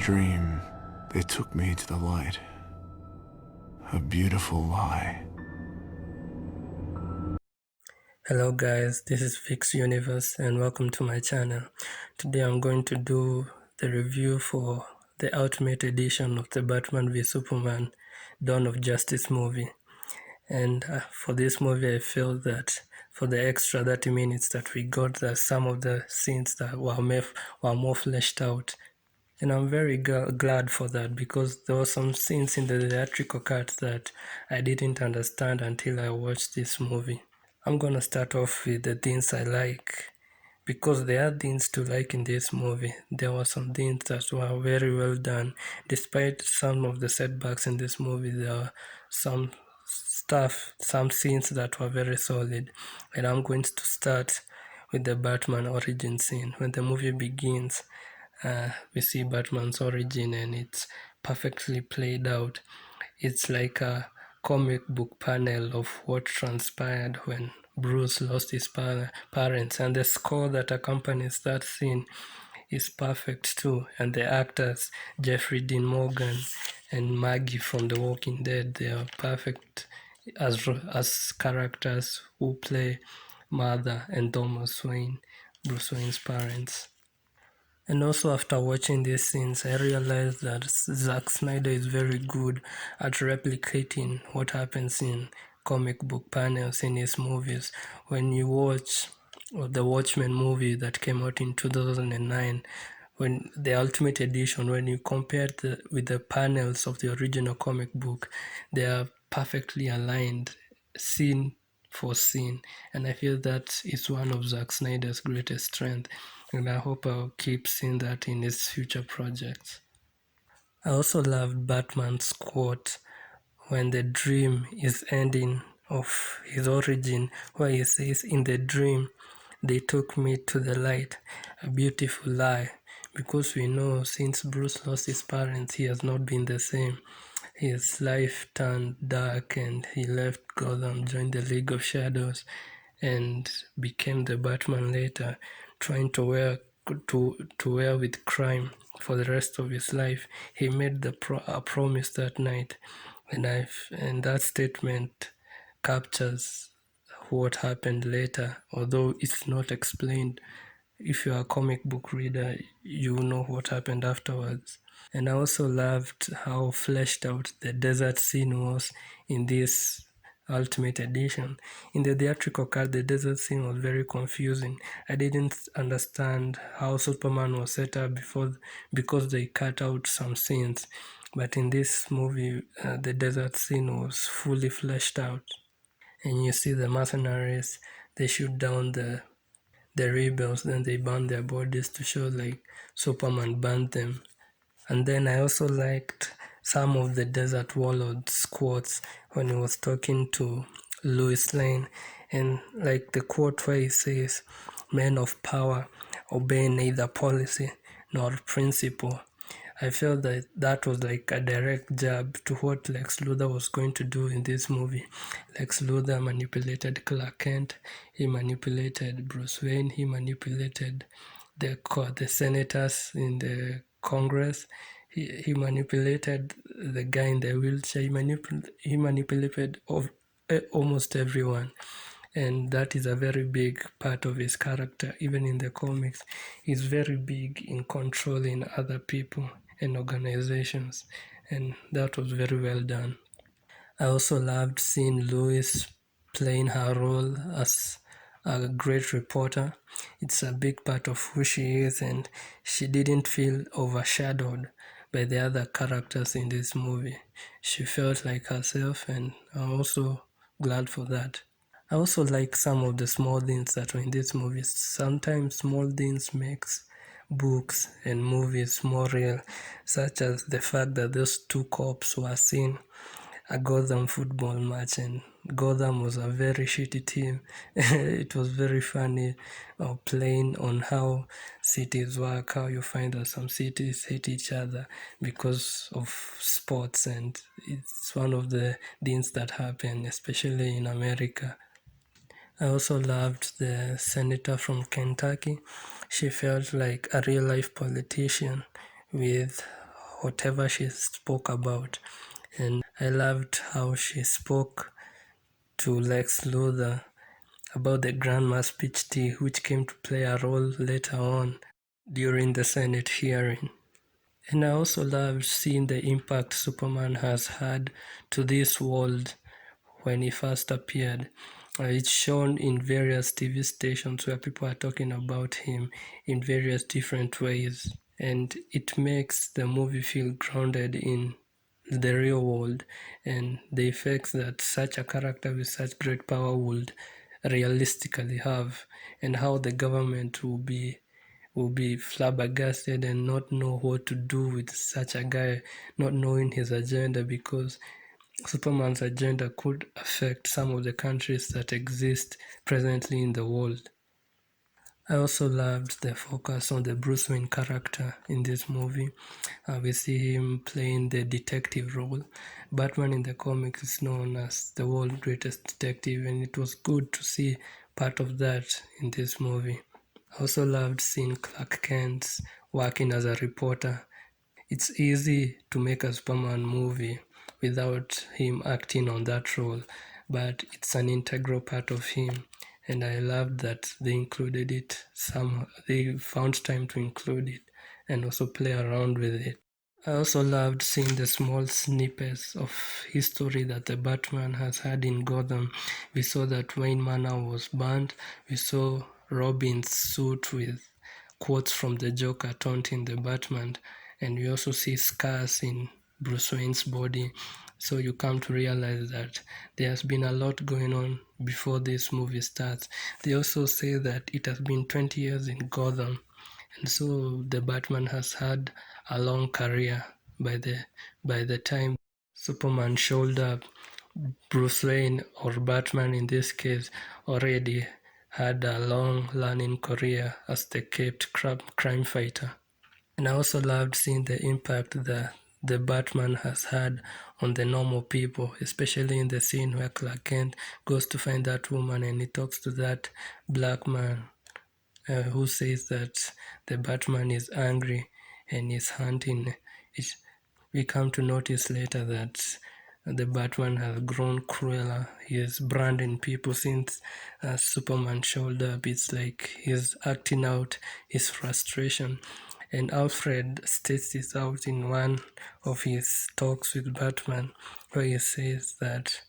dream, they took me to the light. A beautiful lie. Hello guys, this is Fix Universe and welcome to my channel. Today I'm going to do the review for the Ultimate Edition of the Batman v Superman Dawn of Justice movie. And for this movie I feel that for the extra 30 minutes that we got, that some of the scenes that were more fleshed out. And I'm very glad for that, because there were some scenes in the theatrical cut that I didn't understand until I watched this movie. I'm gonna start off with the things I like, because there are things to like in this movie. There were some things that were very well done. Despite some of the setbacks in this movie, there are some scenes that were very solid. And I'm going to start with the Batman origin scene. When the movie begins, we see Batman's origin and it's perfectly played out. It's like a comic book panel of what transpired when Bruce lost his parents, and the score that accompanies that scene is perfect too. And the actors, Jeffrey Dean Morgan and Maggie from The Walking Dead, they are perfect as characters who play Martha and Thomas Wayne, Bruce Wayne's parents. And also, after watching these scenes, I realized that Zack Snyder is very good at replicating what happens in comic book panels in his movies. When you watch the Watchmen movie that came out in 2009, when the Ultimate Edition, when you compare with the panels of the original comic book, they are perfectly aligned, scene for scene. And I feel that is one of Zack Snyder's greatest strengths. And I hope I'll keep seeing that in his future projects. I also loved Batman's quote when the dream is ending of his origin, where he says, "In the dream, they took me to the light." A beautiful lie, because we know since Bruce lost his parents, he has not been the same. His life turned dark and he left Gotham, joined the League of Shadows, and became the Batman later, trying to wear with crime for the rest of his life. He made a promise that night, and that statement captures what happened later, although it's not explained. If you're a comic book reader, you know what happened afterwards. And I also loved how fleshed out the desert scene was in this Ultimate Edition. In the theatrical cut, the desert scene was very confusing. I didn't understand how Superman was set up because they cut out some scenes. But in this movie, the desert scene was fully fleshed out. And you see the mercenaries, they shoot down the rebels, then they burn their bodies to show like Superman burned them. And then I also liked some of the Desert Warlord's quotes when he was talking to Lois Lane. And like the quote where he says, "Men of power obey neither policy nor principle." I felt that that was like a direct jab to what Lex Luthor was going to do in this movie. Lex Luthor manipulated Clark Kent, he manipulated Bruce Wayne, he manipulated the senators in the Congress, he manipulated the guy in the wheelchair, he manipulated almost everyone. And that is a very big part of his character. Even in the comics, he's very big in controlling other people and organizations, and that was very well done. I also loved seeing Lois playing her role as a great reporter. It's a big part of who she is, and she didn't feel overshadowed by the other characters in this movie. She felt like herself, and I'm also glad for that. I also like some of the small things that were in this movie. Sometimes small things makes books and movies more real, such as the fact that those two cops were seen a Gotham football match, and Gotham was a very shitty team. It was very funny playing on how cities work, how you find that some cities hate each other because of sports, and it's one of the things that happen, especially in America. I also loved the senator from Kentucky. She felt like a real life politician with whatever she spoke about. And I loved how she spoke to Lex Luthor about the Grandma speech tea, which came to play a role later on during the Senate hearing. And I also loved seeing the impact Superman has had to this world when he first appeared. It's shown in various TV stations where people are talking about him in various different ways. And it makes the movie feel grounded in the real world and the effects that such a character with such great power would realistically have, and how the government will be flabbergasted and not know what to do with such a guy, not knowing his agenda, because Superman's agenda could affect some of the countries that exist presently in the world. I also loved the focus on the Bruce Wayne character in this movie. We see him playing the detective role. Batman in the comics is known as the world's greatest detective, and it was good to see part of that in this movie. I also loved seeing Clark Kent working as a reporter. It's easy to make a Superman movie without him acting on that role, but it's an integral part of him, and I loved that they included it. They found time to include it and also play around with it. I also loved seeing the small snippets of history that the Batman has had in Gotham. We saw that Wayne Manor was burned. We saw Robin's suit with quotes from the Joker taunting the Batman. And we also see scars in Bruce Wayne's body. So you come to realize that there has been a lot going on before this movie starts. They also say that it has been 20 years in Gotham. And so the Batman has had a long career. By the time Superman showed up, Bruce Wayne, or Batman in this case, already had a long learning career as the caped crime fighter. And I also loved seeing the impact that the Batman has had on the normal people, especially in the scene where Clark Kent goes to find that woman and he talks to that black man who says that the Batman is angry and is hunting. We come to notice later that the Batman has grown crueler. He is branding people since Superman showed up. It's like he's acting out his frustration. And Alfred states this out in one of his talks with Batman, where he says that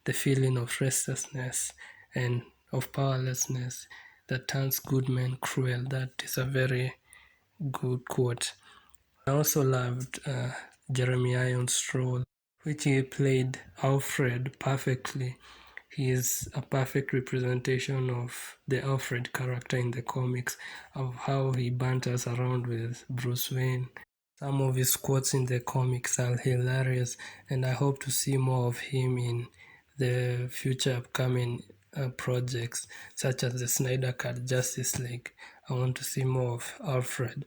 the feeling of restlessness and of powerlessness that turns good men cruel. That is a very good quote. I also loved Jeremy Irons' role, which he played Alfred perfectly. He is a perfect representation of the Alfred character in the comics, of how he banters around with Bruce Wayne. Some of his quotes in the comics are hilarious, and I hope to see more of him in the future upcoming projects, such as the Snyder Cut Justice League. I want to see more of Alfred.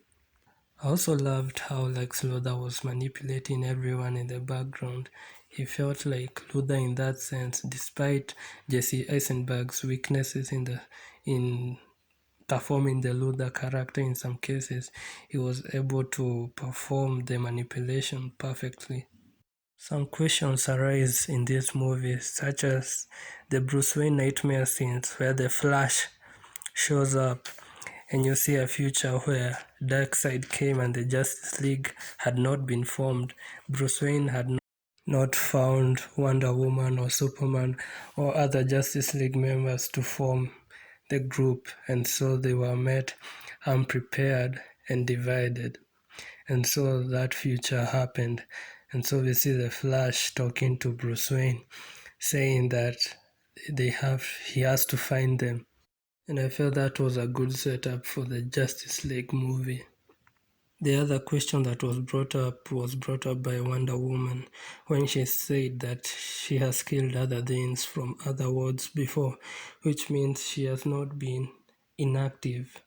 I also loved how Lex Luthor was manipulating everyone in the background. He felt like Luthor in that sense, despite Jesse Eisenberg's weaknesses in performing the Luthor character in some cases, he was able to perform the manipulation perfectly. Some questions arise in this movie, such as the Bruce Wayne nightmare scenes where the Flash shows up and you see a future where Darkseid came and the Justice League had not been formed. Bruce Wayne had not found Wonder Woman or Superman or other Justice League members to form the group, and so they were met unprepared and divided. And so that future happened. And so we see the Flash talking to Bruce Wayne, saying that he has to find them. And I felt that was a good setup for the Justice League movie. The other question that was brought up by Wonder Woman when she said that she has killed other things from other worlds before, which means she has not been inactive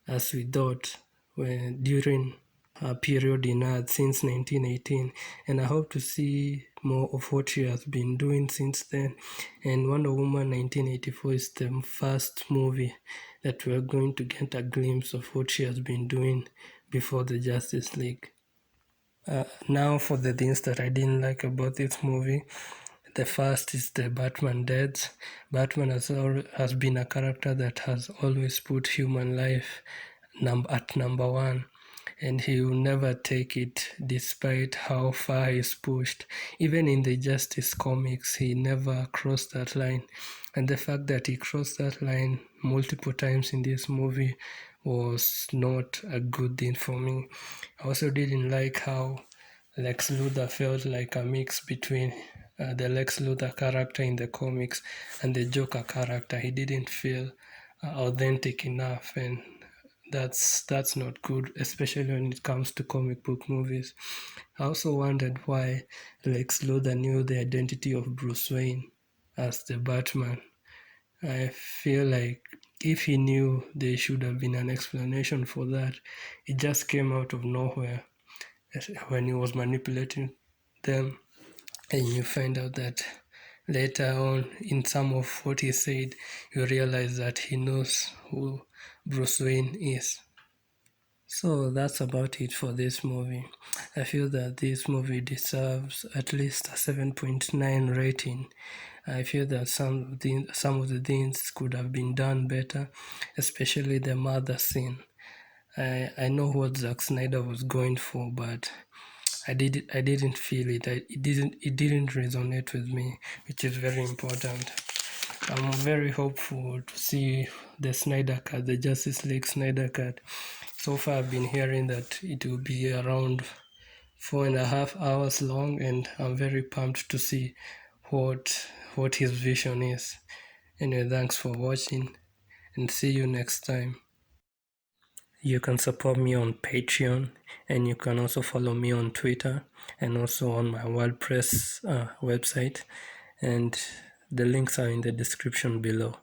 as we thought during her period in Earth since 1918, and I hope to see more of what she has been doing since then. And Wonder Woman 1984 is the first movie that we're going to get a glimpse of what she has been doing before the Justice League. Now for the things that I didn't like about this movie. The first is the Batman deaths. Batman has been a character that has always put human life at number one, and he will never take it despite how far he's pushed. Even in the Justice comics, he never crossed that line. And the fact that he crossed that line multiple times in this movie was not a good thing for me. I also didn't like how Lex Luthor felt like a mix between the Lex Luthor character in the comics and the Joker character. He didn't feel authentic enough, and that's not good, especially when it comes to comic book movies. I also wondered why Lex Luthor knew the identity of Bruce Wayne as the Batman. I feel like if he knew, there should have been an explanation for that. It just came out of nowhere when he was manipulating them, and you find out that later on in some of what he said, you realize that he knows who Bruce Wayne is. So that's about it for this movie. I feel that this movie deserves at least a 7.9 rating. I feel that some of the things could have been done better, especially the mother scene. I know what Zack Snyder was going for, but I didn't feel it. It didn't resonate with me, which is very important. I'm very hopeful to see the Snyder Cut, the Justice League Snyder Cut. So far, I've been hearing that it will be around 4.5 hours long, and I'm very pumped to see what his vision is. Anyway, thanks for watching, and see you next time. You can support me on Patreon, and you can also follow me on Twitter and also on my WordPress website, and the links are in the description below.